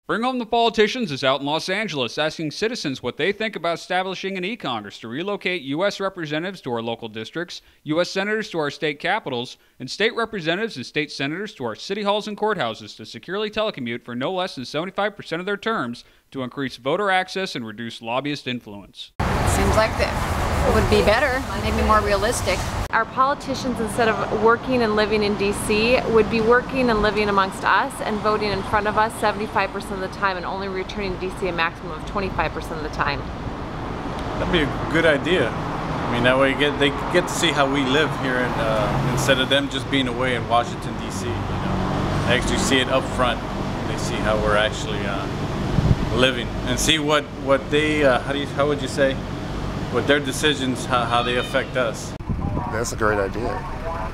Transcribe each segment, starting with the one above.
Bring Home the Politicians is out in Los Angeles asking citizens what they think about establishing an eCongress to relocate U.S. representatives to our local districts, U.S. senators to our state capitals, and state representatives and state senators to our city halls and courthouses to securely telecommute for no less than 75% of their terms to increase voter access and reduce lobbyist influence. Seems like that would be better, maybe more realistic. Our politicians, instead of working and living in D.C., would be working and living amongst us and voting in front of us 75% of the time and only returning to D.C. a maximum of 25% of the time. That'd be a good idea. I mean, that way they get to see how we live here, and instead of them just being away in Washington, D.C. You know, they actually see it up front. They see how we're actually living and see what they, how would you say, what their decisions, how they affect us. That's a great idea,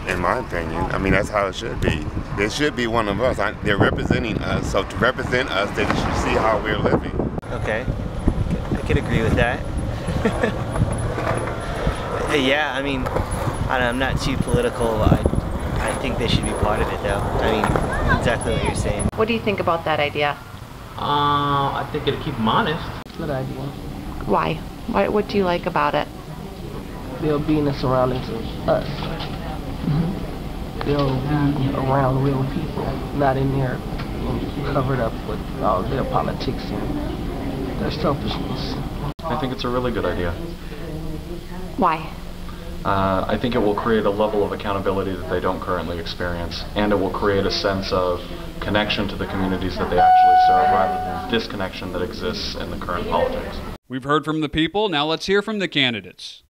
in my opinion. I mean, that's how it should be. They should be one of us. They're representing us, so to represent us, they should see how we're living. Okay, I could agree with that. Yeah, I mean, I'm not too political. I think they should be part of it, though. I mean, exactly what you're saying. What do you think about that idea? I think it'll keep them honest. Good idea. Why? What do you like about it? They'll be in the surroundings of us. They'll be around real people, not in there covered up with all their politics and their selfishness. I think it's a really good idea. Why? I think it will create a level of accountability that they don't currently experience, and it will create a sense of connection to the communities that they actually serve rather than disconnection that exists in the current politics. We've heard from the people, now let's hear from the candidates.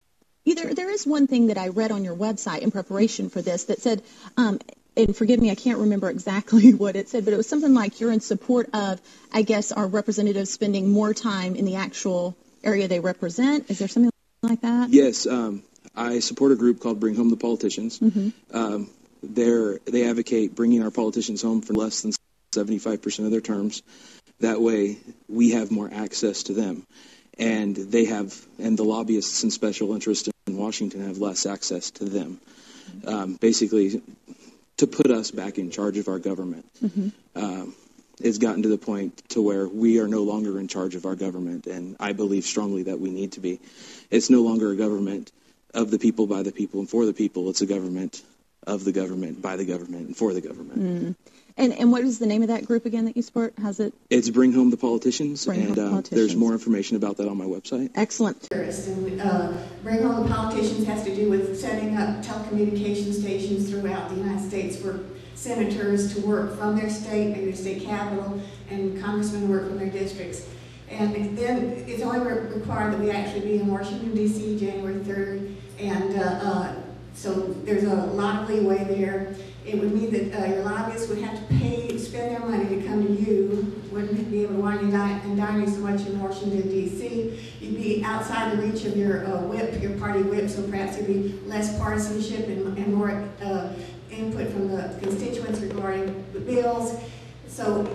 There is one thing that I read on your website in preparation for this that said, and forgive me, I can't remember exactly what it said, but it was something like you're in support of, I guess, our representatives spending more time in the actual area they represent. Is there something like that? Yes, I support a group called Bring Home the Politicians. Mm-hmm. They advocate bringing our politicians home for less than 75% of their terms. That way, we have more access to them. And the lobbyists and special interests in Washington have less access to them. Basically, to put us back in charge of our government. Mm-hmm. It's gotten to the point to where we are no longer in charge of our government, and I believe strongly that we need to be. It's no longer a government of the people, by the people, and for the people. It's a government of the government, by the government, and for the government. Mm. And what is the name of that group again that you support? How's it? It's Bring Home the Politicians, there's more information about that on my website. Excellent. Bring Home the Politicians has to do with setting up telecommunication stations throughout the United States for senators to work from their state, maybe the state capital, and congressmen work from their districts. And then it's only required that we actually be in Washington, D.C. January 3rd, and so there's a lot of leeway there. It would mean that your lobbyists would have to spend their money to come to you, wouldn't be able to wine and dine you so much in Washington, D.C. You'd be outside the reach of your whip, your party whip, so perhaps there'd be less partisanship and more input from the constituents regarding the bills. So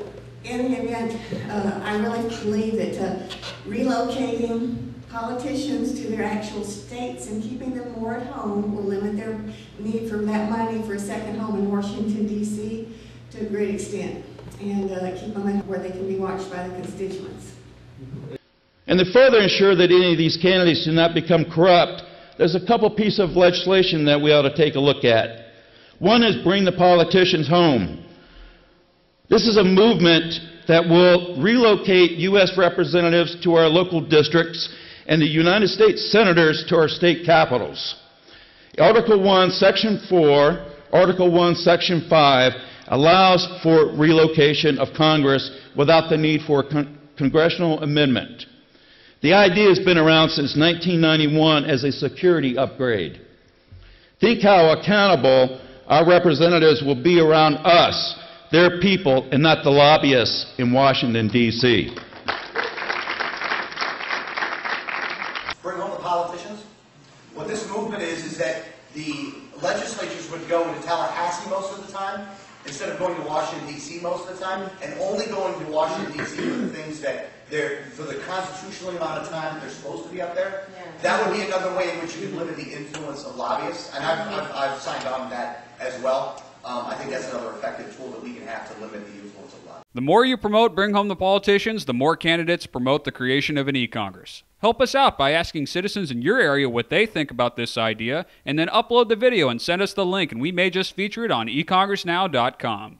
in the event, I really believe that relocating politicians to their actual states and keeping them more at home will limit their need for that money for a second home in Washington, D.C. to a great extent, and keep them where they can be watched by the constituents. And to further ensure that any of these candidates do not become corrupt, there's a couple pieces of legislation that we ought to take a look at. One is Bring the Politicians Home. This is a movement that will relocate U.S. representatives to our local districts and the United States senators to our state capitals. Article 1, Section 4, Article 1, Section 5 allows for relocation of Congress without the need for a congressional amendment. The idea has been around since 1991 as a security upgrade. Think how accountable our representatives will be around us, their people, and not the lobbyists in Washington, D.C. Bring home the politicians. What this movement is that the legislatures would go into Tallahassee most of the time instead of going to Washington, D.C. most of the time, and only going to Washington, D.C. for the things that for the constitutional amount of time that they're supposed to be up there. Yeah. That would be another way in which you could limit the influence of lobbyists, and I've signed on to that as well. I think that's another effective tool that we can have to limit the influence of lobbyists. The more you promote Bring Home the Politicians, the more candidates promote the creation of an eCongress. Help us out by asking citizens in your area what they think about this idea, and then upload the video and send us the link, and we may just feature it on econgressnow.com.